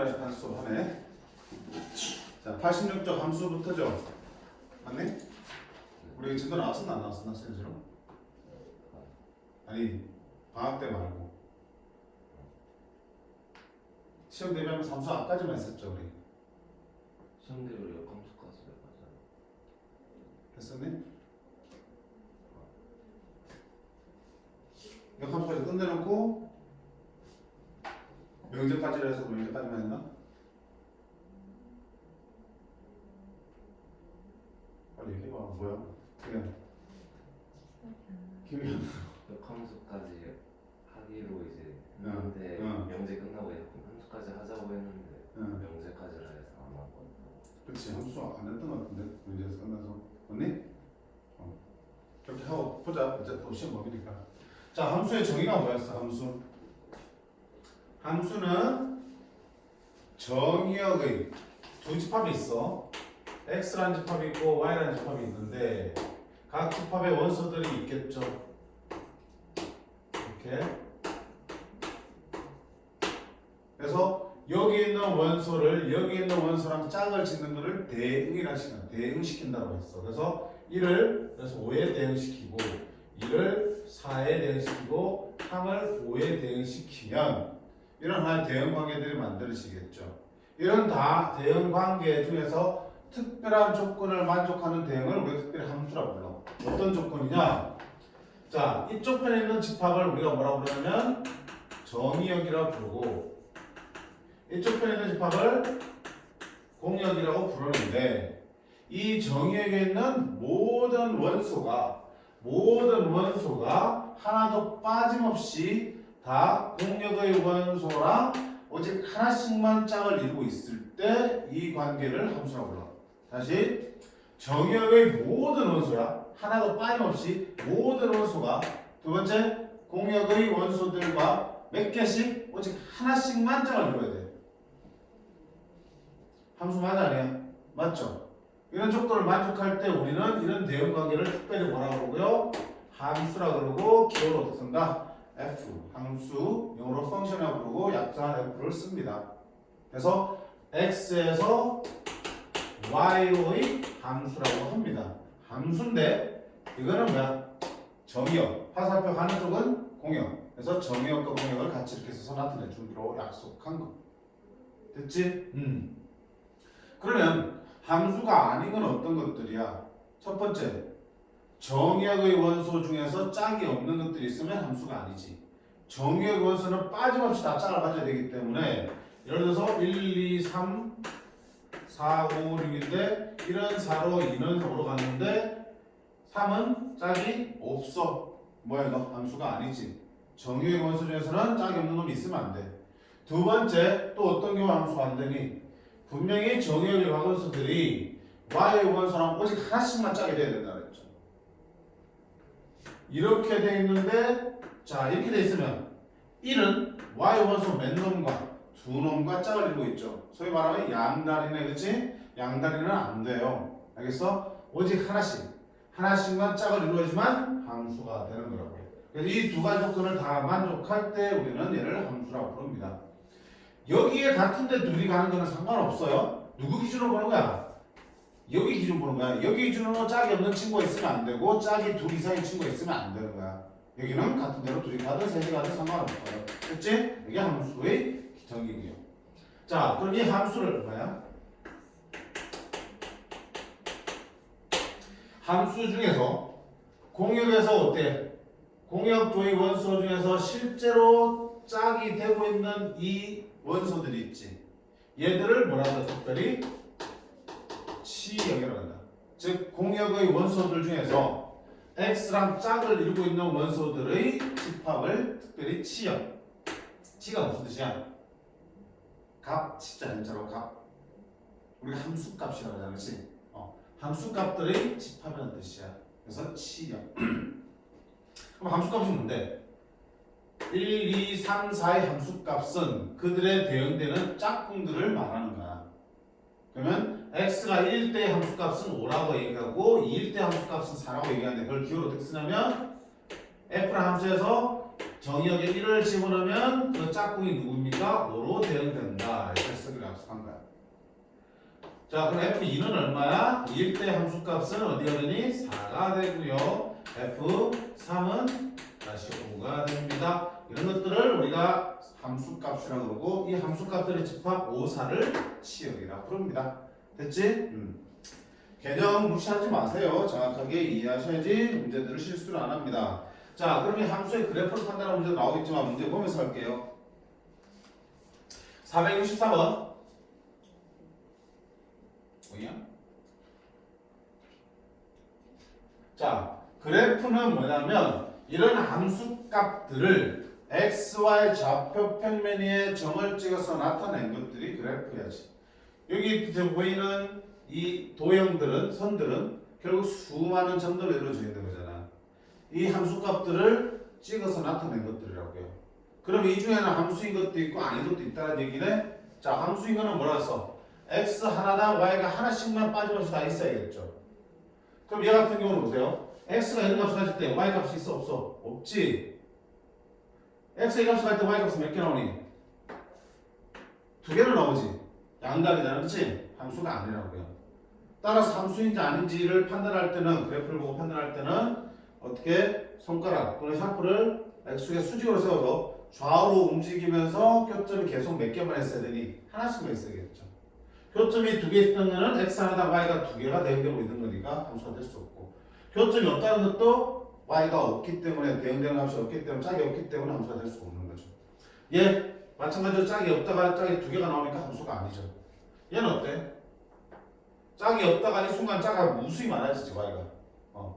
오늘의 함수 하네. 자, 86쪽 함수부터죠. 맞네? 우리 진도 나왔었나 안 나왔었나 실제로? 아니 방학 때 말고 시험 대비하면 함수 앞까지만 했었죠 우리. 시험 대비 역함수까지 맞아요. 했었네? 역함수까지 끝내놓고 명제까지 해서 명제까지만 했나? 빨리 얘기해봐. 뭐야? 그냥 기억이 안 나. 역함수까지 하기로 이제 했는데 응. 명제 끝나고 역함수까지 하자고 했는데 응. 명제까지라 해서 안 왔거든요. 그렇지. 함수 안 했던 것 같은데 문제에서 끝나서 맞니? 그렇게 하고 보자. 이제 또 시험 범위니까. 자, 함수의 정의가 뭐였어? 함수는 정의역의 두 집합이 있어. x라는 집합이 있고 y라는 집합이 있는데 각 집합의 원소들이 있겠죠. 이렇게. 그래서 여기 있는 원소를 여기 있는 원소랑 짝을 짓는 것을 대응이라고 시킨다. 대응시킨다고 했어. 그래서 1을 그래서 5에 대응시키고 2를 4에 대응시키고 3을 5에 대응시키면 이런 하나의 대응 관계들이 만들어지겠죠. 이런 다 대응 관계 중에서 특별한 조건을 만족하는 대응을 우리가 특별히 함수라고 불러. 어떤 조건이냐? 자, 이쪽 편에 있는 집합을 우리가 뭐라고 부르냐면 정의역이라고 부르고 이쪽 편에 있는 집합을 공역이라고 부르는데 이 정의역에 있는 모든 원소가 하나도 빠짐없이 다 공역의 원소랑 오직 하나씩만 짝을 이루고 있을 때 이 관계를 함수라고 불러. 다시 정의역의 모든 원소야. 하나도 빠짐없이 모든 원소가 두 번째 공역의 원소들과 몇 개씩 오직 하나씩만 짝을 이루어야 돼. 함수 맞아 아니야? 맞죠? 이런 조건을 만족할 때 우리는 이런 대응 관계를 특별히 뭐라고 그러고요? 함수라 그러고 기호로 어떻게 쓴다? F 함수 영어로 펑션이라고 부르고 약자한 F를 씁니다. 그래서 X에서 Y의 함수라고 합니다. 함수인데 이거는 뭐야? 정의역. 화살표 가는 쪽은 공역. 그래서 정의역과 공역을 같이 이렇게 써서 나타내 주기로 약속한 거. 됐지? 그러면 함수가 아닌 건 어떤 것들이야? 첫 번째, 정의역의 원소 중에서 짝이 없는 것들이 있으면 함수가 아니지. 정의역의 원소는 빠짐없이 다 짝을 가져야 되기 때문에 예를 들어서 1, 2, 3, 4, 5, 6인데 1은 4로 2는 3으로 갔는데 3은 짝이 없어. 뭐야 이거? 함수가 아니지. 정의역의 원소 중에서는 짝이 없는 놈이 있으면 안 돼. 두 번째, 또 어떤 경우 함수가 안 되니? 분명히 정의역의 원소들이 Y의 원소랑 오직 하나씩만 짝이 돼야 된다 그랬죠. 이렇게 돼 있는데 자 이렇게 돼 있으면 1은 Y 원소 몇 놈과 두 놈과 짝을 이루고 있죠. 소위 말하면 양다리네, 그렇지? 양다리는 안 돼요. 알겠어? 오직 하나씩만 짝을 이루어야지만 함수가 되는 거라고. 그래서 이 두 가지 조건을 다 만족할 때 우리는 얘를 함수라고 부릅니다. 여기에 같은데 둘이 가는 거는 상관없어요. 누구 기준으로 보는 거야? 여기 기준 보는 거야. 여기 기준으로 짝이 없는 친구가 있으면 안 되고 짝이 둘 이상의 친구가 있으면 안 되는 거야. 여기는 같은 대로 둘이 가든 셋이 가든 상관없어요. 됐지? 이게 함수의 정의고요. 자, 그럼 이 함수를 뭐야? 함수 중에서 공역에서 어때? 공역조의 원소 중에서 실제로 짝이 되고 있는 이 원소들이 있지. 얘들을 뭐라고 해서 특별히 치역이라고 한다. 즉 공역의 원소들 중에서 X랑 짝을 이루고 있는 원소들의 집합을 특별히 치역. 치가 무슨 뜻이야? 값, 치자 한자로 값. 우리가 함수값이라고 하잖아, 그렇지? 함수값들의 집합이라는 뜻이야. 그래서 치역. 그럼 함수값이 뭔데? 1, 2, 3, 4의 함수값은 그들의 대응되는 짝꿍들을 말하는 거야. 그러면 x가 1대 함수값은 5라고 얘기하고 2일 때 함수값은 4라고 얘기하는데 그걸 기호로 어떻게 쓰냐면 f라는 함수에서 정의역에 1을 집어넣으면 그 짝꿍이 누굽니까? 5로 대응된다. 이렇게 쓰기로 약속한 거야. 자, 그럼 F2는 얼마야? 1대 함수값은 어디가 되니? 4가 되고요. F3은 다시 5가 됩니다. 이런 것들을 우리가 함수값이라고 그러고 이 함수값들의 집합 5, 4를 치역이라 부릅니다. 됐지? 개념 무시하지 마세요. 정확하게 이해하셔야지 문제들을 실수를 안 합니다. 자, 그럼 이 함수의 그래프를 판단하는 문제 나오겠지만 문제 보면서 할게요. 464번. 뭐야? 자, 그래프는 뭐냐면 이런 함수 값들을 xy 좌표 평면 위에 점을 찍어서 나타낸 것들이 그래프야지. 여기 보이는 이 도형들은 선들은 결국 수많은 점들로 이루어져 있는 거잖아. 이 함수 값들을 찍어서 나타낸 것들이라고요. 그럼 이 중에는 함수인 것도 있고 아닌 것도 있다는 얘기네. 자, 함수인 거는 뭐라 써? x 하나당 y가 하나씩만 빠짐없이 다 있어야겠죠. 그럼 얘 같은 경우는 보세요. x가 이런 값을 가질 때 y 값이 있어 없어? 없지. x가 이 값을 가질 때 y 값은 몇 개 나오니? 2개로 나오지. 양각이잖아, 그렇지? 함수가 아니라고요. 따라서 함수인지 아닌지를 판단할 때는 그래프를 보고 판단할 때는 어떻게 손가락 또는 샤프를 x축의 수직으로 세워서 좌우로 움직이면서 교점이 계속 몇 개만 있어야 되니 하나씩만 있어야겠죠. 교점이 2개 있으면 x 하나당 y가 2개가 대응되고 있는 거니까 함수가 될 수 없고, 교점이 없다는 것도 y가 없기 때문에 대응되는 값이 없기 때문에 짝이 없기 때문에 함수가 될 수 없는 거죠. 얘 마찬가지로 짝이 없다가 짝이 2개가 나오니까 함수가 아니죠. 얘는 어때? 짝이 없다가 이 순간 짝이 무수히 많아지지 y가.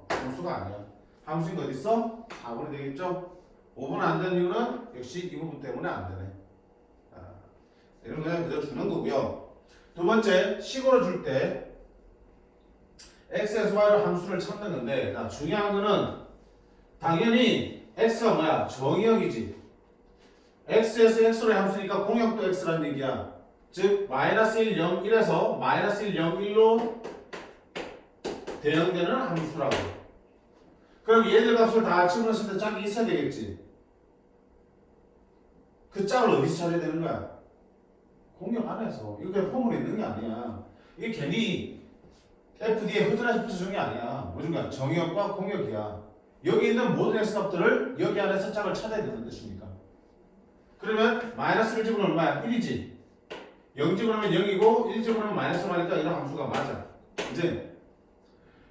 함수가 아니야. 함수인 거 어디 있어? 4분이 되겠죠? 5분 안 되는 이유는 역시 이 부분 때문에 안 되네. 이런 거 그냥 그대로 주는 거고요. 두 번째, 식으로 줄 때 x에서 y로 함수를 찾는 건데, 중요한 거는 당연히 x가 뭐야? 정의역이지. x에서 x로 함수니까 공역도 x라는 얘기야. 즉 마이너스 1, 0, 1에서 마이너스 1, 0, 1로 대응되는 함수라고. 그럼 얘들 값을 다 집어넣었을 때 짝이 있어야 되겠지. 그 짝을 어디서 찾아야 되는 거야? 공역 안에서. 이거 그냥 폼으로 있는 게 아니야. 이게 괜히 FD에 흐드러져 붙여준 게 아니야. 뭐든가 정의역과 공역이야. 여기 있는 모든 x 값들을 여기 안에서 짝을 찾아야 되는 뜻입니까? 그러면 마이너스 1집은 얼마야? 1이지. 0집어넣으면 0이고 1집어넣으면 마이너스 하니까 이런 함수가 맞아. 이제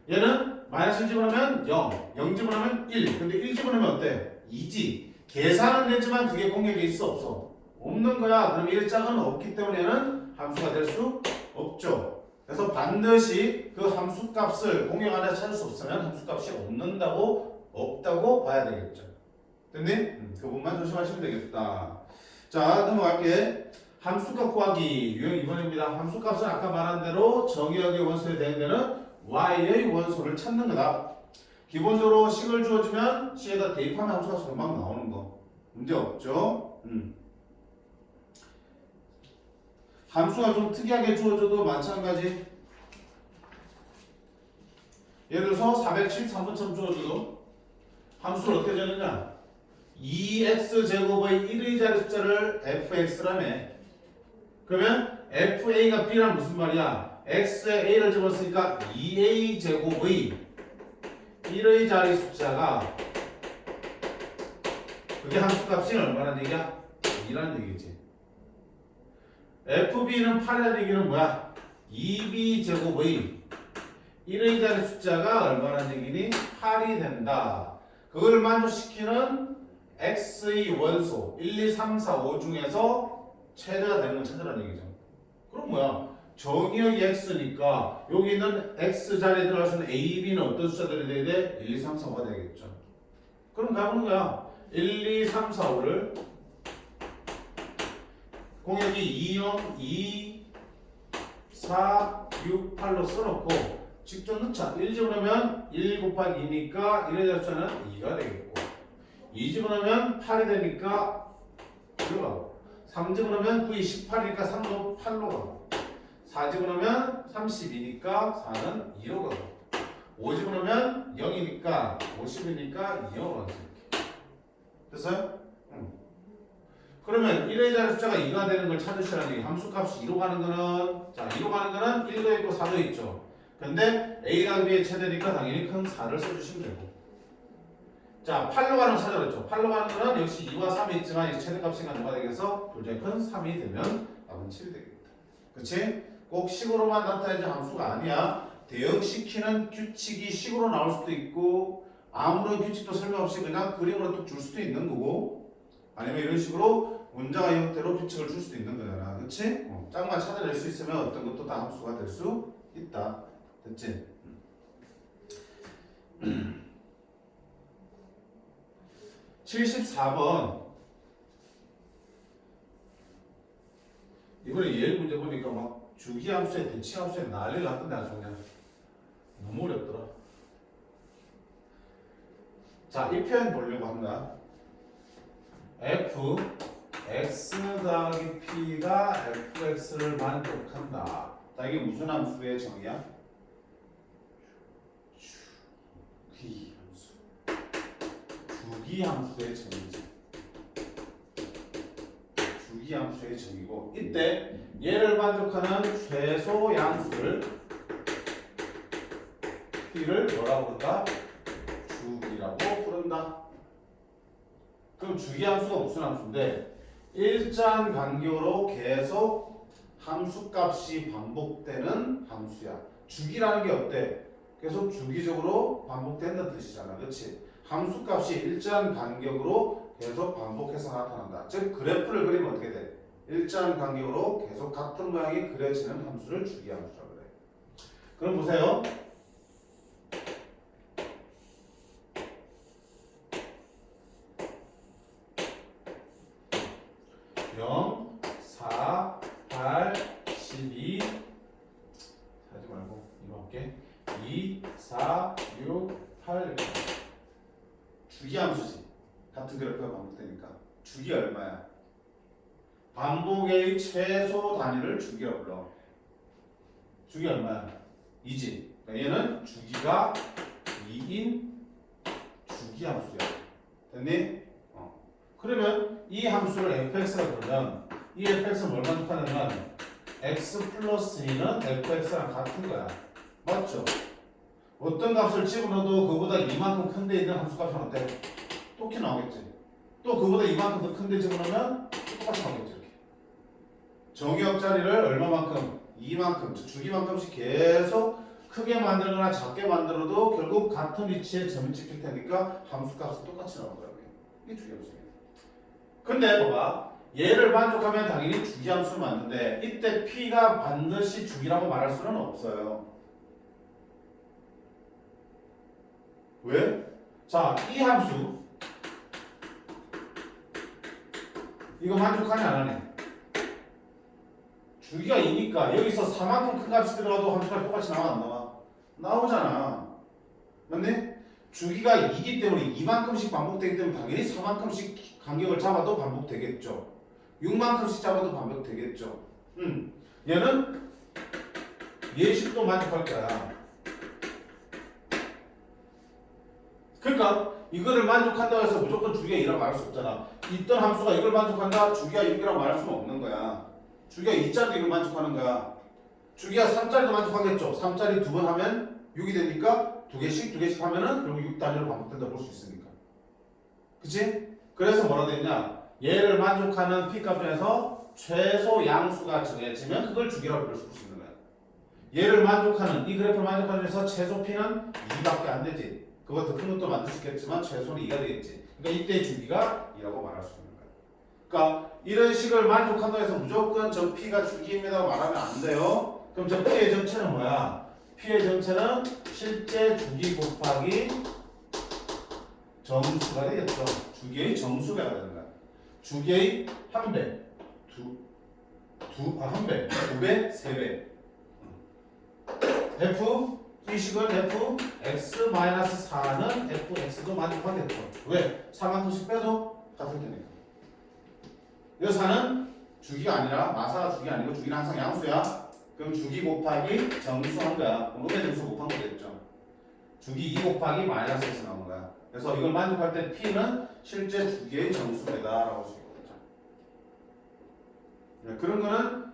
얘는 마이너스 1집어넣으면 0, 0집어넣으면 1. 근데 1집어넣으면 어때? 2지. 계산은 되지만 그게 공역에 있어 없어? 없는 거야. 그럼 이 짝은 없기 때문에 얘는 함수가 될 수 없죠. 그래서 반드시 그 함수 값을 공역 안에서 찾을 수 없으면 함수 값이 없다고 봐야 되겠죠. 됐니? 그 부분만 조심하시면 되겠다. 자, 넘어갈게. 함수값 구하기 유형 2번입니다. 함수값은 아까 말한 대로 정의역의 원소에 대응되는 y의 원소를 찾는 거다. 기본적으로 식을 주어주면 C에다 대입하면 함수값이 금방 나오는 거. 문제 없죠? 함수가 좀 특이하게 주어져도 마찬가지. 예를 들어서 473번처럼 주어져도 함수를 어떻게 적느냐? 2x제곱의 1의 자리 숫자를 fx라며. 그러면 fa가 b란 무슨 말이야? x에 a를 집었으니까 2a 제곱의 1의 자리 숫자가 그게 함수값이 얼마나 얘기야? 2라는 얘기지. fb는 8이라는 얘기는 뭐야? 2b 제곱의 1의 자리 숫자가 얼마나 얘기니? 8이 된다. 그걸 만족시키는 x의 원소 1, 2, 3, 4, 5 중에서 최대가 되는 건 찾으라는 얘기죠. 그럼 뭐야? 정의역이 x니까 여기 있는 x 자리에 들어갈 수 있는 a, b는 어떤 숫자들이 돼야 돼? 1, 2, 3, 4, 5가 되겠죠. 그럼 가보는 거야. 1, 2, 3, 4, 5를 공역이 2, 0, 2, 4, 6, 8로 써놓고 직접 넣자. 1 집어넣으면 1 곱하기 2니까 1의 자리 숫자는 2가 되겠고, 2 집어넣으면 8이 되니까 1로 가고, 3 집어넣으면 9이 18이니까 3도 8로 가고, 4 집어넣으면 32니까 4는 2로 가고, 5 집어넣으면 0이니까 50이니까 2로 가고. 됐어요? 그러면 1의 자리 숫자가 2가 되는 걸 찾으시라니 함수값이 2로 가는 거는 자 2로 가는 거는 1도 있고 4도 있죠. 근데 A가 B의 최대니까 당연히 큰 4를 써주시면 되고 자 8로 가는 거 찾아봤죠. 8로 가는 거는 역시 2와 3이 있지만 이 최대값이가 누가 되겠어? 둘 중에 큰 3이 되면 답은 7이 되겠다. 그치? 꼭 식으로만 나타내지 함수가 아니야. 대응시키는 규칙이 식으로 나올 수도 있고 아무런 규칙도 설명 없이 그냥 그림으로 뚝 줄 수도 있는 거고 아니면 이런 식으로 문장의 형태로 규칙을 줄 수도 있는 거잖아. 그치? 짝만 찾아낼 수 있으면 어떤 것도 다 함수가 될 수 있다. 됐지? 74번 이번에 예일 문제 보니까 막 주기함수에 대칭함수에 난리 났던데 아주 그냥 너무 어렵더라. 자, 이 표현 보려고 한다. f x 더하기 p가 fx를 만족한다. 자, 이게 무슨 함수의 정의야? 주기함수. 주기함수의 정의지. 주기함수의 정의고 이때 얘를 만족하는 최소 양수를 p를 뭐라고 부른다? 주기라고 부른다. 그럼 주기함수가 무슨 함수인데 일정 간격으로 계속 함수값이 반복되는 함수야. 주기라는 게 어때? 계속 주기적으로 반복된다는 뜻이잖아. 그렇지? 함수값이 일정 간격으로 계속 반복해서 나타난다. 즉 그래프를 그리면 어떻게 돼? 일정 간격으로 계속 같은 모양이 그려지는 함수를 주기함수라고 그래. 그럼 보세요. 0, 4, 8, 12 하지 말고 이거 할게. 2, 4, 6, 8 이렇게 주기함수지. 같은 그래프가 반복되니까 주기 얼마야? 반복의 최소 단위를 주기라고 불러. 주기 얼마야? 2지. 그러니까 얘는 주기가 2인 주기함수야. 됐니? 그러면 이 함수를 fx라고 부르면 이 fx는 뭘 만족하냐면 x 플러스 2는 fx랑 같은 거야. 맞죠? 어떤 값을 집어넣어도 그보다 이만큼 큰 데 있는 함수 값은 어때? 똑같이 나오겠지. 또 그보다 이만큼 더 큰 데 집어넣으면 똑같이 나오겠지. 이렇게. 정의역 자리를 얼마만큼? 이만큼, 주기만큼씩 계속 크게 만들거나 작게 만들어도 결국 같은 위치에 점이 찍힐 테니까 함수 값은 똑같이 나올 거야. 이게 주기함수야. 근데 봐봐. 얘를 만족하면 당연히 주기함수를 만드는데 이때 p가 반드시 주기라고 말할 수는 없어요. 왜? 자, 이 함수 이거 만족하니 안 하니? 주기가 2니까 여기서 4만큼 큰 값이 들어가도 함수가 똑같이 나와 안 나와? 나오잖아. 맞네? 주기가 2기 때문에 2만큼씩 반복되기 때문에 당연히 4만큼씩 간격을 잡아도 반복되겠죠. 6만큼씩 잡아도 반복되겠죠. 얘는 예식도 만족할 거야. 그러니까 이거를 만족한다고 해서 무조건 주기가 2라고 말할 수 없잖아. 있던 함수가 이걸 만족한다, 주기가 6이라고 말할 수는 없는 거야. 주기가 2짜리도 이걸 만족하는 거야. 주기가 3짜리도 만족하겠죠. 3짜리 두 번 하면 6이 되니까 두 개씩 하면은 결국 6단위로 반복된다 볼 수 있으니까. 그치? 그래서 뭐라 되냐? 얘를 만족하는 p값 중에서 최소 양수가 정해지면 그걸 주기라고 부를 수 있는 거야. 얘를 만족하는, 이 그래프를 만족하는 중에서 최소 p는 2밖에 안 되지. 그거 더 큰 것도 만들 수 있겠지만 최소는 2가 되겠지. 그러니까 이때 주기가 2라고 말할 수 있는 거야. 그러니까 이런 식을 만족한다고 해서 무조건 저 p가 주기입니다고 말하면 안 돼요. 그럼 저 p의 정체는 뭐야? p의 정체는 실제 주기 곱하기 정수가 되겠죠. 주기의 정수가 되는 거야. 주기의 한 배, 한 배, 두 배, 세 배. f 이 식은 f x-4는 fx도 만족하겠죠. 왜? 4만큼씩 빼도 같을 테니까. 이 4는 주기가 아니라 마사가 주기 아니고 주기는 항상 양수야. 그럼 주기 곱하기 정수한 거야. 그럼 음의 정수 곱한 거겠죠. 주기 2 곱하기 마이너스에서 나온 거야. 그래서 이걸 만족할 때 p는 실제 주기의 정수배다 라고 할 수 있겠죠. 그런 거는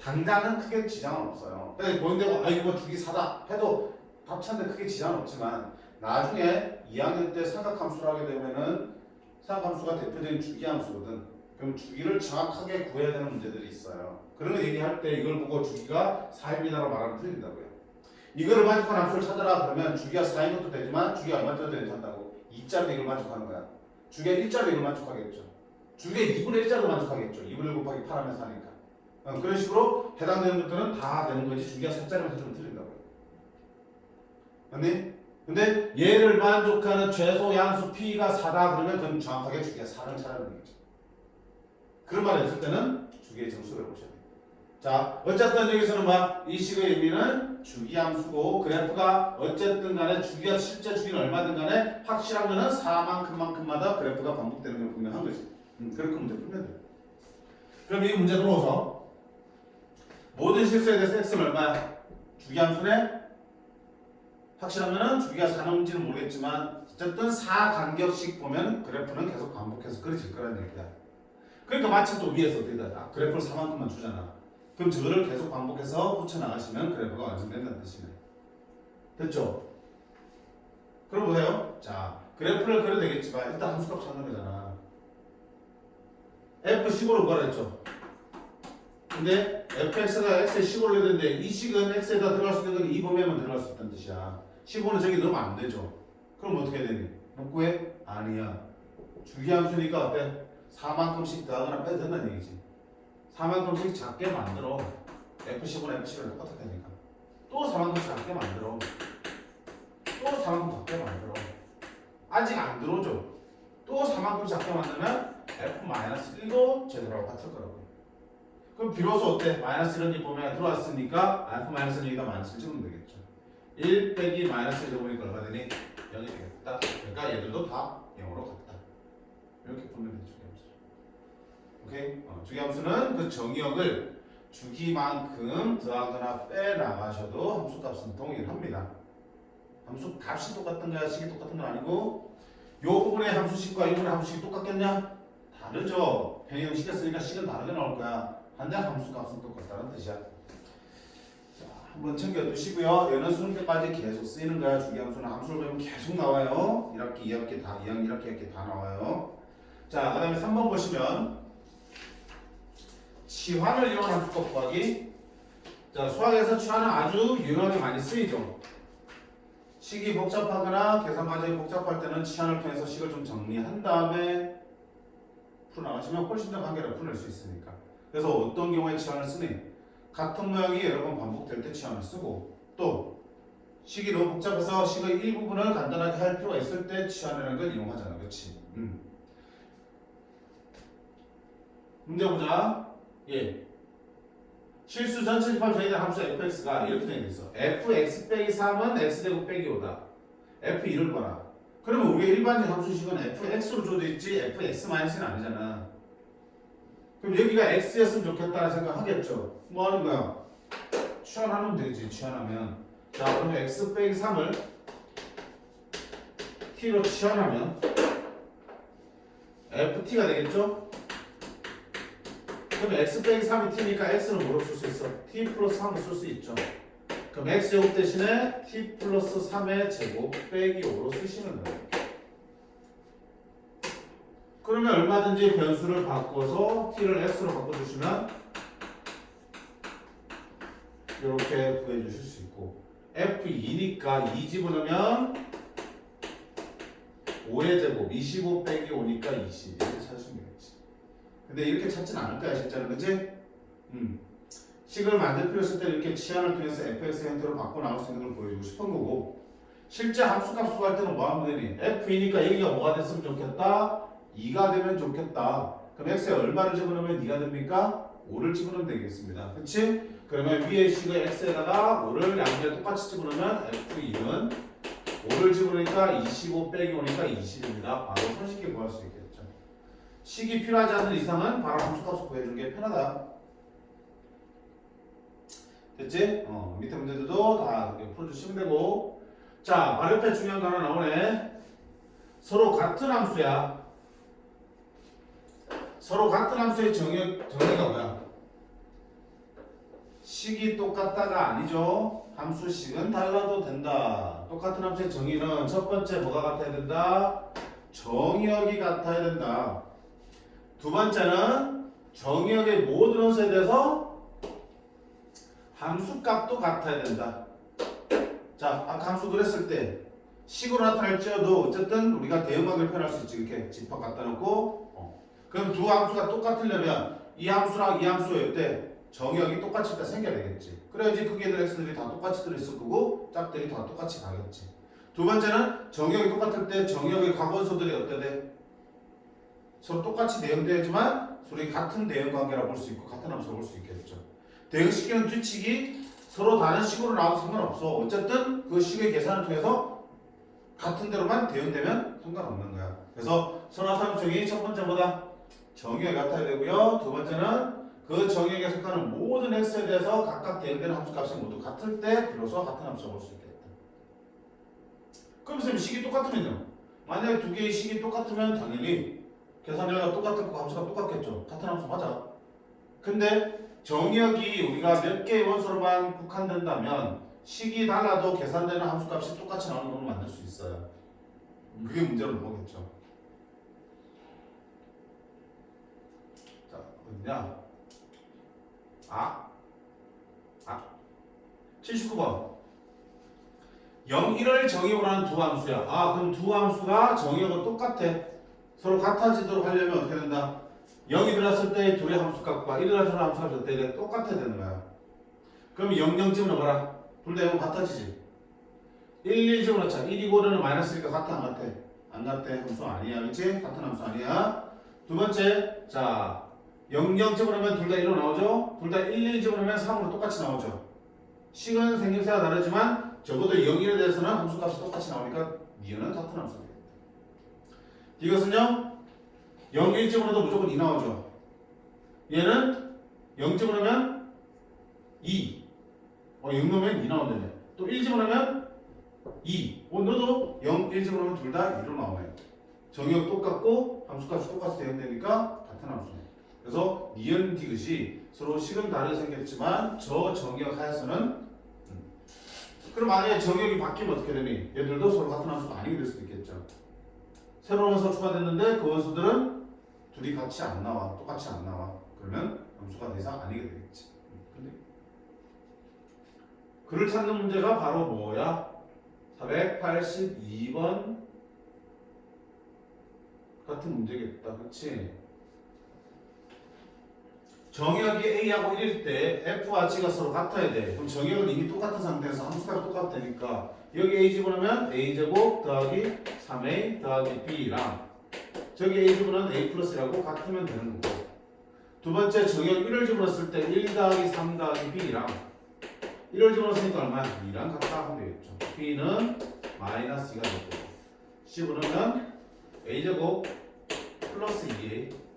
당장은 크게 지장은 없어요. 근데 보인다고 아 이거 주기 4다 해도 합쳤는데 크게 지장은 없지만 나중에 2학년 때 삼각함수를 하게 되면은 삼각함수가 대표적인 주기함수거든. 그럼 주기를 정확하게 구해야 되는 문제들이 있어요. 그런 거 얘기할 때 이걸 보고 주기가 4입니다라고 말하면 틀린다고요. 이거를 만족하는 함수를 찾아라 그러면 주기가 4인 것도 되지만 주기가 얼마짜리 되는지 한다고 2짜리 이걸 만족하는 거야. 주기가 1짜리 이걸 만족하겠죠. 주기가 2분의 1짜리도 만족하겠죠. 2분의 1 곱하기 8 하면서 하니까. 그런 식으로 해당되는 것들은 다 되는 거지 주기가 4짜리만 찾으면 틀린다고요. 맞니? 근데 얘를 만족하는 최소 양수 P가 4다 그러면 그건 정확하게 주기가 4를 찾아내는 거죠. 그런 말을 했을 때는 주기의 정수를 보셔야 돼요. 자, 어쨌든 여기서는 이 식의 의미는 주기함수고 그래프가 어쨌든 간에 주기가 실제 주기는 얼마든 간에 확실한 거는 4만큼마다 그래프가 반복되는 걸 분명한 거지. 그렇게 문제 풀면 돼요. 그럼 이 문제 들어오서 모든 실수에 대해서 x는 얼마야? 주기함수네? 확실하면은 주기가 4인지는 모르겠지만 어쨌든 4간격씩 보면 그래프는 계속 반복해서 그려질 거라는 얘기다. 그러니까 마침 또 위에서 어떻게 다 그래프를 4만큼만 주잖아. 그럼 저거를 계속 반복해서 붙여나가시면 그래프가 완성된다는 뜻이네. 됐죠? 그럼 보세요. 자, 그래프를 그려도 되겠지만 일단 함수값 찾는 거잖아. F15로 구하라 했죠? 근데 fx가 x에 15를 해야 되는데 이 식은 x에다 들어갈 수 있는 건 2범위에만 들어갈 수 있다는 뜻이야. 15는 저기 넣으면 안 되죠. 그럼 어떻게 해야 되니? 구해? 아니야. 주기함수니까 어때? 4만큼씩 더하거나 빼도 된다는 얘기지. 4만큼씩 작게 만들어. F15는 F15랑 똑같다니까. 또 4만큼씩 작게 만들어. 또 4만큼 작게 만들어. 아직 안 들어오죠. 또 4만큼 작게 만들면 F-1도 제대로 같을 거라고. 그럼 비로소 어때? 마이너스 이런 일 보면 들어왔으니까 F-1이다 마이너스를 찍으면 되겠죠. 1 빼기 마이너스 1 보니까 얼마 되니? 0이 되겠다. 그러니까 얘들도 다 0으로 같다. 이렇게 보면 되죠. 오케이? 주기함수는 그 정의역을 주기만큼 더하거나 빼나가셔도 함수값은 동일합니다. 함수값이 똑같은 거야, 식이 똑같은 건 아니고 요 부분의 함수식과 이 부분의 함수식이 똑같겠냐? 다르죠. 변형식을 쓰니까 식은 다르게 나올 거야. 한데 함수값은 똑같다는 뜻이야. 자, 한번 챙겨두시고요. 얘는 수능 때까지 계속 쓰이는 거야. 주기함수는 함수를 배우면 계속 나와요. 1학기, 2학기 다, 2학기, 1학기 다 나와요. 자, 그 다음에 3번 보시면 치환을 이용한 함수값 구하기. 자, 수학에서 치환은 아주 유용하게 많이 쓰이죠. 식이 복잡하거나 계산 과정이 복잡할 때는 치환을 통해서 식을 좀 정리한 다음에 풀어나가시면 훨씬 더 간결하게 풀어낼 수 있으니까. 그래서 어떤 경우에 치환을 쓰니? 같은 모양이 여러 번 반복될 때 치환을 쓰고 또 식이 너무 복잡해서 식의 일부분을 간단하게 할 필요가 있을 때 치환이라는 걸 이용하잖아. 그렇지? 문제 보자. 예. 실수 전체 집합 저희들 함수 fx가 이렇게 되어 있어. fx 빼기 3은 x제곱 빼기 5다. f2를 봐라. 그러면 우리가 일반적 함수식은 fx로 줘져 있지 fx-는 아니잖아. 그럼 여기가 x였으면 좋겠다는 생각 하겠죠. 뭐 하는 거야? 치환하면 되지. 치환하면. 자, 그러면 x 빼기 3을 t로 치환하면 ft가 되겠죠? 그럼 x 빼기 3이 t니까 x는 뭐로 쓸 수 있어? t 플러스 3을 쓸 수 있죠. 그럼 x제곱 대신에 t 플러스 3의 제곱 빼기 5로 쓰시면 돼요. 그러면 얼마든지 변수를 바꿔서 t를 x로 바꿔주시면 이렇게 구해주실 수 있고 f2니까 2 집어넣으면 5의 제곱 25 빼기 5니까 20 이렇게 찾으시면 되겠지. 근데 이렇게 찾진 않을 거야 실제로. 그치? 식을 만들 필요 있을 때 이렇게 치환을 통해서 fx 형태로 바꿔 나올 수 있는 걸 보여주고 싶은 거고 실제 함수값 구할 때는 뭐 하면 되니? f이니까 여기가 뭐가 됐으면 좋겠다? 2가 되면 좋겠다. 그럼 x에 얼마를 집어넣으면 2가 됩니까? 5를 집어넣으면 되겠습니다. 그치? 그러면 위에 식의 x에다가 5를 양쪽에 똑같이 집어넣으면 f2는 5를 집어넣으니까 25 빼기 5니까 20입니다. 바로 손쉽게 구할 수 있겠죠. 식이 필요하지 않는 이상은 바로 함수값을 구해주는 게 편하다. 됐지? 밑에 문제들도 다 풀어주시면 되고. 자, 바로 옆에 중요한 거 하나 나오네. 서로 같은 함수야. 서로 같은 함수의 정의가 뭐야? 식이 똑같다가 아니죠. 함수식은 달라도 된다. 똑같은 함수의 정의는 첫 번째 뭐가 같아야 된다? 정의역이 같아야 된다. 두 번째는 정의역의 모든 원소에 대해서 함수값도 같아야 된다. 자, 아까 함수 그랬을 때 식으로 나타날지어도 어쨌든 우리가 대응하기를 표현할 수 있지. 이렇게 집합 갖다 놓고 그럼 두 함수가 똑같으려면 이 함수랑 이 함수의 때 정의역이 똑같이 다 생겨야 되겠지. 그래야지 크기들 x들이 다 똑같이 들어있을 거고 짝들이 다 똑같이 가겠지. 두 번째는 정의역이 똑같을 때 정의역의 각원소들이 어때 돼? 서로 똑같이 대응되지만 서로 같은 대응 관계라고 볼 수 있고 같은 함수라고 볼 수 있겠죠. 대응시키는 규칙이 서로 다른 식으로 나와도 상관없어. 어쨌든 그 식의 계산을 통해서 같은 대로만 대응되면 상관없는 거야. 그래서 서로 함수정의 첫 번째보다 정의역이 같아야 되고요. 두 번째는 그 정의역에 속하는 모든 x에 대해서 각각 대응되는 함수값이 모두 같을 때 비로소 같은 함수라고 볼 수 있겠다. 그럼 선생님 식이 똑같으면요. 만약에 두 개의 식이 똑같으면 당연히 계산량과 똑같을 거 함수가 똑같겠죠. 같은 함수 맞아. 근데 정의역이 우리가 몇 개의 원소로만 국한된다면 식이 달라도 계산되는 함수값이 똑같이 나오는 걸 만들 수 있어요. 그게 문제로 보겠죠. 자, 어디냐? 79번 0, 1을 정의역으로 하는 두 함수야. 그럼 두 함수가 정의역은 똑같아. 서로 같아지도록 하려면 어떻게 된다? 0이 들어갔을 때 둘의 함수값과 1이 들어갔을 때 함수값이 어떻게 돼? 똑같아야 되는 거야. 그럼 0, 0 집어넣어봐라. 둘 다 0은 같아지지. 1, 1 집어넣자. 1이고 1은 마이너스니까 같아 안 같아? 안 같아. 함수 아니야. 그치? 같은 함수 아니야. 두 번째, 자 0, 0 집어넣으면 둘 다 1로 나오죠? 둘 다 1, 1 집어넣으면 3으로 똑같이 나오죠? 식은 생김새가 다르지만 적어도 0, 1에 대해서는 함수값이 똑같이 나오니까 니은은 같은 함수가 되겠다. 이것은요 0, 1 집어넣어도 무조건 2 나오죠? 얘는 0 집어넣으면 2 0 넣으면 2 나오네. 또 1 집어넣으면 2 너도 0, 1 집어넣으면 둘 다 2로 나오네. 정의역 똑같고 함수값이 똑같이 대응되니까 같은 함수네. 그래서 니은 디귿이 서로 식은 다르게 생겼지만 저 정의역 하에서는 그럼 만약에 정의역이 바뀌면 어떻게 되니? 얘들도 서로 같은 함수가 아니게 될 수도 있겠죠. 새로운 원소가 추가됐는데 그 원소들은 둘이 같이 안 나와. 똑같이 안 나와. 그러면 함수가 더 이상 아니게 되겠지. 근데 그를 찾는 문제가 바로 뭐야? 482번 같은 문제겠다. 그렇지? 정의역이 A하고 1일 때 F와 G가 서로 같아야 돼. 그럼 정의역은 이미 똑같은 상태에서 함수값이 똑같다니까 여기 A 집어넣으면 A제곱 더하기 3A 더하기 B랑 저기 A 집어넣으면 A 플러스라고 같으면 되는 거고 두 번째 정의역 1을 집어넣었을 때 1 더하기 3 더하기 B랑 1을 집어넣었으니까 얼마야? 2랑 같다 하면 되겠죠. B는 마이너스 2가 되고 집어넣으면 A제곱 플러스 2A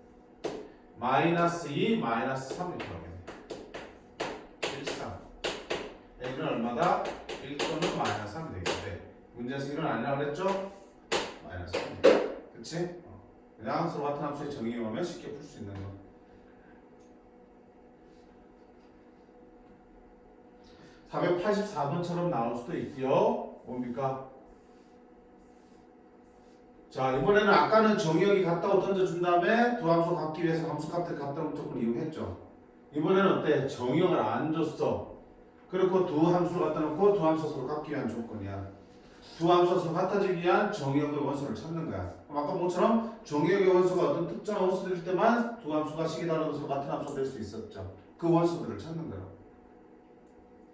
마이너스 2, 마이너스 3 이렇게 나오겠네. 1, 3. A는 얼마다? 1 또는 마이너스 3이 되겠는데 문제에서 1은 아니라고 그랬죠? 마이너스 3. 그치? 그냥 서로 같은 함수의 정의용하면 쉽게 풀 수 있는 거. 484번처럼 나올 수도 있고요. 뭡니까? 자, 이번에는 아까는 정의역이 같다고 던져준 다음에 두 함수 갖기 위해서 함수값들 같다고 무조건 이용했죠. 이번에는 어때? 정의역을 안 줬어. 그리고 두 함수를 갖다 놓고 두 함수 서로 갖기 위한 조건이야. 두 함수가 서로 같아지기 위한 정의역의 원소를 찾는 거야. 그럼 아까 뭐처럼 정의역의 원소가 어떤 특정한 원소들일 때만 두 함수가 식이 다른 서로 같은 함수가 될 수 있었죠. 그 원소들을 찾는 거야.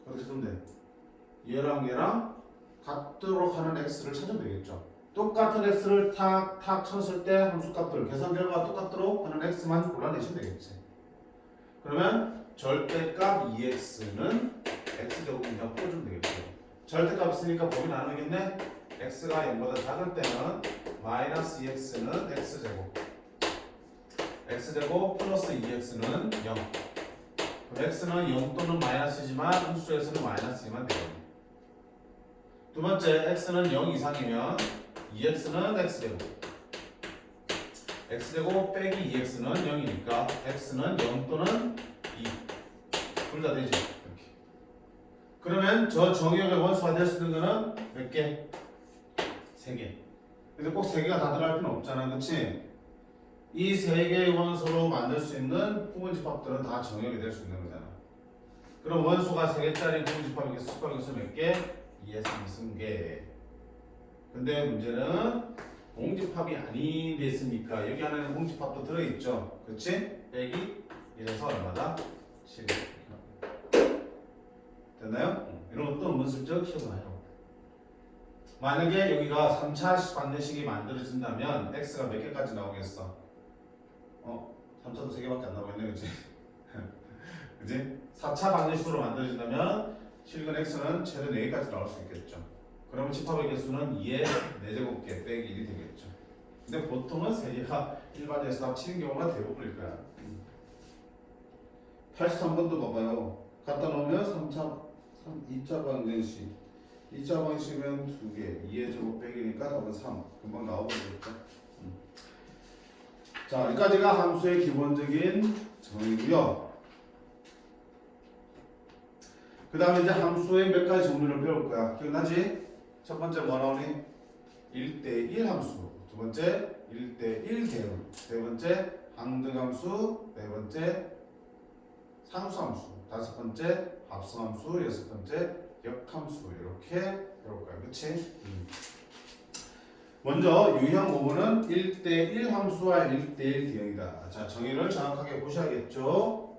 어떻게 쓰면 돼? 얘랑 같도록 하는 x를 찾으면 되겠죠. 똑같은 x를 탁탁 쳤을 때 함수값들 계산 결과가 똑같도록 하는 x만 골라내시면 되겠지. 그러면 절대값 2x는 x제곱이니까 풀어주면 되겠죠. 절대값 있으니까 범위 나누겠네. x가 0보다 작을 때는 마이너스 2x는 x제곱 x제곱 플러스 2x는 0 x는 0 또는 마이너스지만 함수에서는 마이너스이만 되거든요. 두 번째 x는 0 이상이면 2x는 x제곱 x제곱 빼기 2x는 0이니까 x는 0 또는 2 둘 다 되지 이렇게. 그러면 저 정의역의 원소가 될 수 있는 거는 몇 개? 3개. 근데 꼭 3개가 다 들어갈 필요는 없잖아, 그렇지? 이 3개의 원소로 만들 수 있는 부분집합들은 다 정의역이 될 수 있는 거잖아. 그럼 원소가 3개짜리 부분집합이 수값이 몇 개? 2의 3승계. 근데 문제는 공집합이 아닌 데 있으니까 여기 안에는 공집합도 들어있죠. 그치? 빼기 1에서 얼마다? 7. 됐나요? 이런 것도 은근슬쩍 시험해요. 만약에 여기가 3차 반대식이 만들어진다면 x가 몇 개까지 나오겠어? 3차도 3개밖에 안 나오겠네, 그치? 그치? 4차 반대식으로 만들어진다면 실근 x는 최대 4개까지 나올 수 있겠죠. 그러면 집합의 개수는 2의 4제곱개 빼기 1이 되겠죠. 근데 보통은 3개가 일반에서 다 치는 경우가 대부분일 거야. 83번도 봐봐요. 갖다 놓으면 2차 방정식 2차 방식은 2개 2의 제곱 빼기니까 답은 3 금방 나오겠죠. 자, 여기까지가 함수의 기본적인 정의고요. 그 다음에 이제 함수의 몇 가지 종류를 배울 거야. 기억나지? 첫 번째 뭐 나오니? 1대1 함수. 두 번째 1대1 대응. 세 번째 항등함수. 네 번째 상수함수. 다섯 번째 합성함수. 여섯 번째 역함수. 이렇게 배울 거야. 그치? 먼저 유형 5번은 1대1 함수와 1대1 대응이다. 자, 정의를 정확하게 보셔야겠죠.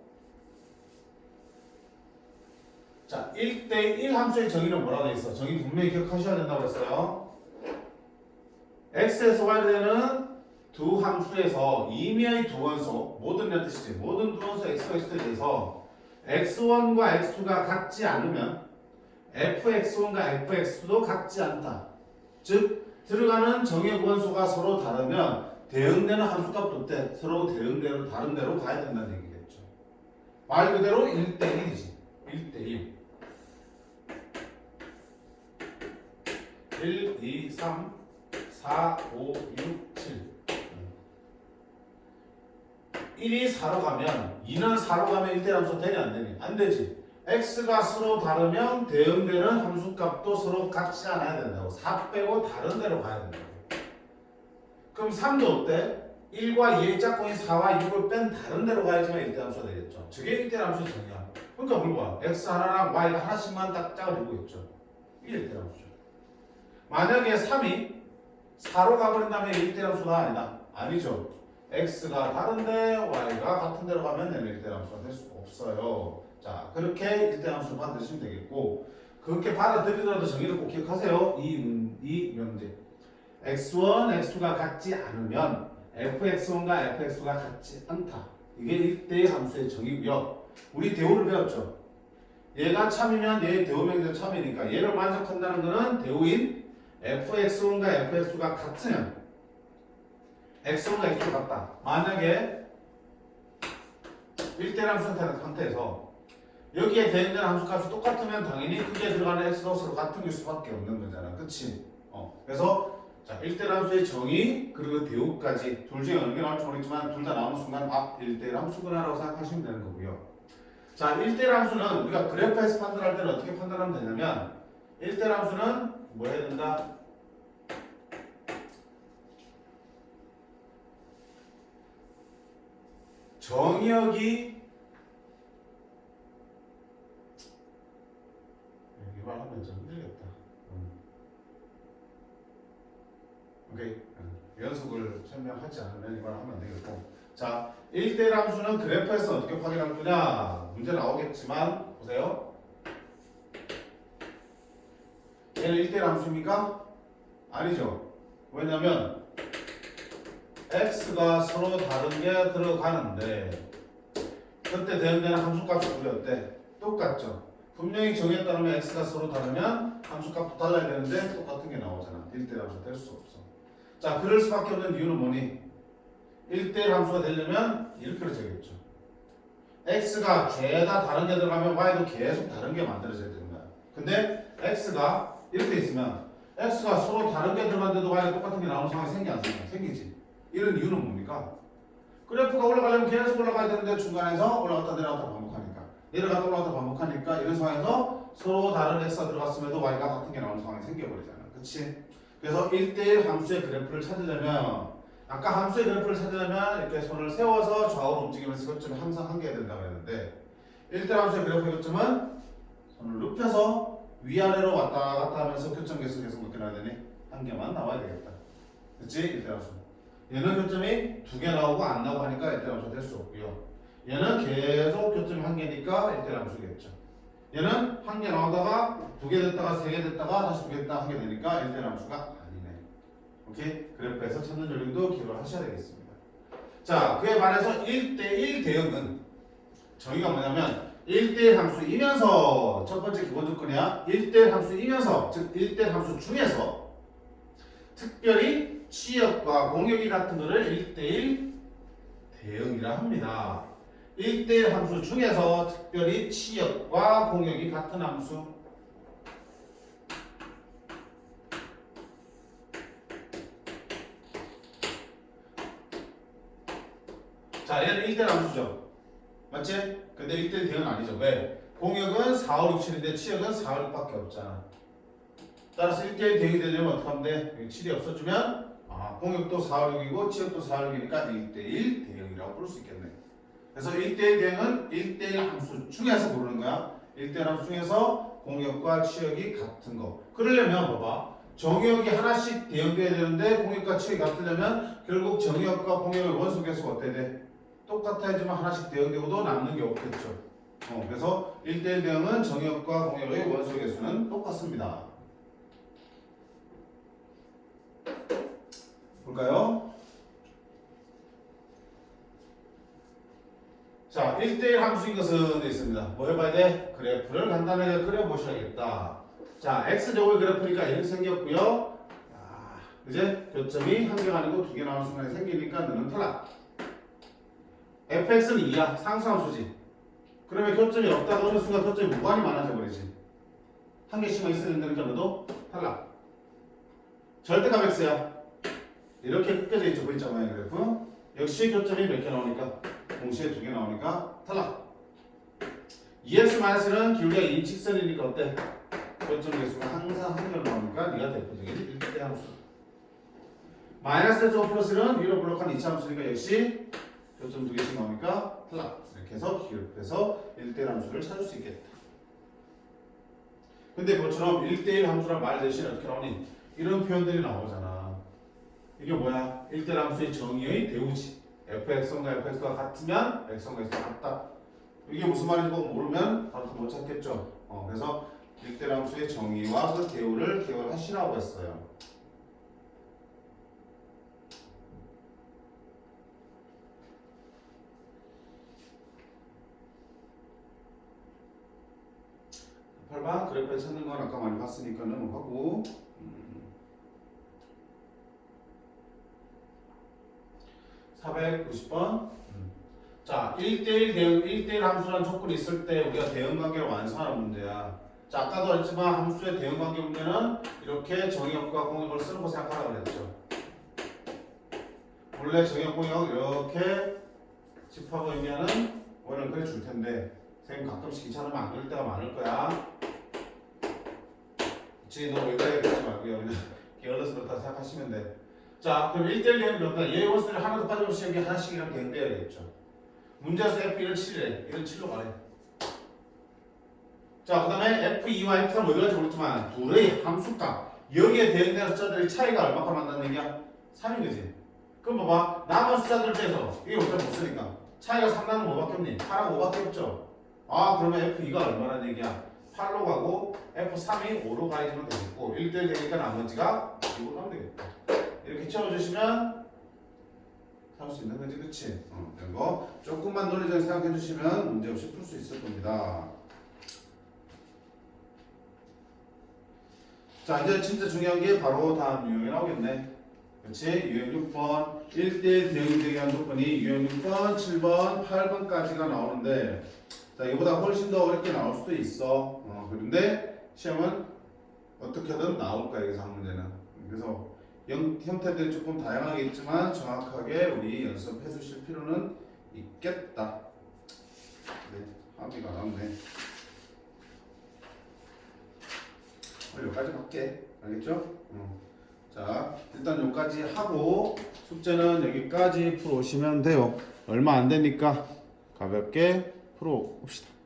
자, 1대1 함수의 정의는 뭐라고 돼 있어? 정의 분명히 기억하셔야 된다고 했어요. x에서 y로 되는 두 함수에서 임의의 두 원소, 모든 몇 뜻이지? 모든 두 원소 x가 있을 때 대해서 x1과 x2가 같지 않으면 fx1과 fx2도 같지 않다. 즉 들어가는 정의 원소가 서로 다르면 대응되는 함수값도 때 서로 대응대로 다른 데로 가야 된다는 얘기겠죠. 말 그대로 1대1이지. 1대1. 1, 2, 3, 4, 5, 6, 7. 1이 4로 가면 2는 4로 가면 1대1 함수 되니 안 되니? 안 되지. x가 서로 다르면 대응되는 함수값도 서로 같지 않아야 된다고. 4 빼고 다른 데로 가야 된다고. 그럼 3도 어때? 1과 2의 짝꿍인 4와 6을 뺀 다른 데로 가야지만 1대1 함수가 되겠죠. 저게 1대1 함수의 정의야. 그러니까 뭘 봐? x 하나랑 y가 하나씩만 딱 짝을 이루고 있죠. 이게 1대1 함수죠. 만약에 3이 4로 가버린다면 1대1 함수가 아니다. 아니죠. x가 다른데 y가 같은 데로 가면 얘는 1대1 함수가 될 수 없어요. 자, 그렇게 1대1 함수를 받으시면 되겠고, 그렇게 받아들이더라도 정의를 꼭 기억하세요. 이 명제. x1, x2가 같지 않으면 fx1과 fx2가 같지 않다. 이게 1대1 함수의 정의고요. 우리 대우를 배웠죠. 얘가 참이면 얘의 대우 명제도 참이니까 얘를 만족한다는 것은 대우인 fx1과 fx2가 같으면 x1과 x2가 같다. 만약에 1대1 함수 상태에서 여기에 대응되는 함수값이 똑같으면 당연히 그게 들어가는 x도 서로 같은 게 수밖에 없는 거잖아. 그치? 그래서 자, 1대1 함수의 정의 그리고 대우까지 둘 중에 어느 게 나올지 모르겠지만 둘 다 나오는 순간 1대1 함수구나라고 생각하시면 되는 거고요. 자, 1대1 함수는 우리가 그래프에서 판단할 때는 어떻게 판단하면 되냐면 1대1 함수는 뭐 해야 된다? 정의역이 여기 말하면 좀 힘들겠다. 오케이. 연속을 설명하지 않으면 이 말 하면 안 되겠고. 자, 1대1 함수는 그래프에서 어떻게 확인할 거냐? 문제 나오겠지만 보세요. 얘는 1대1 함수입니까? 아니죠. 왜냐면 x가 서로 다른 게 들어가는데 그때 대응되는 함수값이 우리 어때? 똑같죠. 분명히 정의에 따르면 x가 서로 다르면 함수값도 달라야 되는데 똑같은 게 나오잖아. 1대1 함수 될 수 없어. 자, 그럴 수밖에 없는 이유는 뭐니? 1대1 함수가 되려면 이렇게 되겠죠. x가 죄다 다른 게 들어가면 y도 계속 다른 게 만들어져야 되는 거야. 근데 x가 이렇게 있으면 x가 서로 다른 게 들어갔는데도 y가 똑같은 게 나오는 상황이 생기 안 생겨? 생기지. 이런 이유는 뭡니까? 그래프가 올라가려면 계속 올라가야 되는데 중간에서 올라갔다 내려갔다 반복하니까 내려갔다 올라갔다 반복하니까 이런 상황에서 서로 다른 x가 들어갔음에도 y가 같은 게 나오는 상황이 생겨버리잖아. 그치? 그래서 1대1 함수의 그래프를 찾으려면 아까 함수의 그래프를 찾으려면 이렇게 손을 세워서 좌우로 움직이면서 교점이 항상 한 개가 된다고 했는데 1대1 함수의 그래프의 교점은 손을 눕혀서 위아래로 왔다 갔다 하면서 교점 계속 몇 개 나와야 되니? 한 개만 나와야 되겠다. 그치? 1대1 함수. 얘는 교점이 두 개 나오고 안 나오고 하니까 1대1 함수가 될 수 없고요. 얘는 계속 교점이 한 개니까 1대1 함수겠죠. 얘는 한 개 나오다가 두 개 됐다가 세 개 됐다가 다시 두 개 됐다가 한 개 되니까 1대1 함수가 아니네. 오케이? 그래프에서 찾는 요령도 기억을 하셔야 되겠습니다. 자, 그에 반해서 1대1 대응은 정의가 뭐냐면 1대1 함수이면서 첫 번째 기본 조건이야. 1대1 함수이면서 즉 1대1 함수 중에서 특별히 취역과 공역이 같은 것을 1대1 대응이라 합니다. 1대1 함수 중에서 특별히 취역과 공역이 같은 함수. 자, 얘는 1대1 함수죠. 맞지? 근데 1대1 대응은 아니죠. 왜? 공역은 4, 5, 6, 7인데 취역은 4, 5, 6밖에 없잖아. 따라서 1대1 대응이 되려면 어떻게 하면 돼? 여기 7이 없어지면 공역도 4, 5, 6이고 취역도 4, 5, 6이니까 1대1 대응이라고 부를 수 있겠네. 그래서 1대1 대응은 1대1 함수 중에서 부르는 거야. 1대1 함수 중에서 공역과 취역이 같은 거. 그러려면 봐봐. 정역이 하나씩 대응돼야 되는데 공역과 취역이 같으려면 결국 정역과 공역의 원소 개수가 어때야 돼? 똑같아야지만 하나씩 대응되고도 남는 게 없겠죠. 그래서 1대1 대응은 정역과 공역의 원소 개수는 똑같습니다. 볼까요? 자, 1대1 함수인 것은 되어 있습니다. 뭐 해봐야 돼? 그래프를 간단하게 그려보셔야겠다. 자, x제곱의 그래프니까 이렇게 생겼고요. 이제 교점이 한 개가 아니고 두 개 나오는 순간에 생기니까 너는 탈락. fx는 2야. 상수함수지. 그러면 교점이 없다가 어느 순간 교점이 무한히 많아져 버리지. 한 개씩만 있어야 된다니까 너도 탈락. 절대값 x야. 이렇게 꺾여져 있죠. V자 모양의 그래프. 역시 교점이 몇 개 나오니까 동시에 두 개 나오니까 탈락. 2x-는 기울기가 2인 직선이니까 어때? 교점 개수가 항상 한 개로 나오니까 네가 대표적인 1대 함수. 마이너스 5 플러스는 위로 블록한 2차 함수니까 역시 교점 두 개씩 나오니까 탈락. 이렇게 해서 기울여서 1대1 함수를 찾을 수 있겠다. 근데 그것처럼 1대1 함수란 말 대신 어떻게 나오니? 이런 표현들이 나오잖아. 이게 뭐야? 1대1 함수의 정의의 대우지. fx과 fx가 같으면 x과 x가 같다. 이게 무슨 말인지 모르면 바로 못 찾겠죠. 그래서 1대1 함수의 정의와 그 대우를 기억을 하시라고 했어요. 봐. 그래프에 찾는 건 아까 많이 봤으니까 넘어가고 490번. 자, 1대1 대응, 1대1 함수라는 조건이 있을 때 우리가 대응관계를 완성하는 문제야. 자, 아까도 했지만 함수의 대응관계 문제는 이렇게 정의역과 공역을 쓰는 거 생각하라고 그랬죠. 원래 정의역, 공역 이렇게 집합을 의미하는 원을 그래 줄 텐데 선생님 가끔씩 귀찮으면 안 그릴 때가 많을 거야. 그치? 너 외가에 그러지 말고요. 그냥 게을러서 그렇다 생각하시면 돼. 자, 그럼 1대1 대응이 몇 번? 얘 원수들이 하나도 빠짐없이 여기 하나씩이랑 대응돼야겠죠. 문제에서 F1을 7이래. 1을 7로 가래. 자, 그 다음에 F2와 F3 어디 갈지 모르지만 둘의 함수값 여기에 대응되는 숫자들의 차이가 얼마큼 난다는 얘기야? 3인 거지. 그럼 봐봐. 남은 숫자들 중에서 이게 어차피 못 쓰니까 차이가 3 나는 뭐밖에 없니? 8하고 5밖에 없죠. 그러면 F2가 얼마나 얘기야? 8로 가고 F3이 5로 가야지만 되겠고 1대1 되니까 나머지가 2로 가면 되겠다. 이렇게 채워주시면 할 수 있는 거지, 그치? 이런 거 조금만 논리적으로 생각해 주시면 문제없이 풀 수 있을 겁니다. 자, 이제 진짜 중요한 게 바로 다음 유형이 나오겠네. 그렇지? 유형 6번 1대1 대응이 되게 한 조건이 유형 6번, 7번, 8번까지가 나오는데 자, 이보다 훨씬 더 어렵게 나올 수도 있어. 그런데 시험은 어떻게든 나올 거야, 여기서 한 문제는. 그래서 형태들이 조금 다양하게 있지만 정확하게 우리 연습해 두실 필요는 있겠다. 네, 합의가 나왔네. 여기까지 할게. 알겠죠? 자, 일단 여기까지 하고 숙제는 여기까지 풀어 오시면 돼요. 얼마 안 되니까 가볍게 풀어 봅시다.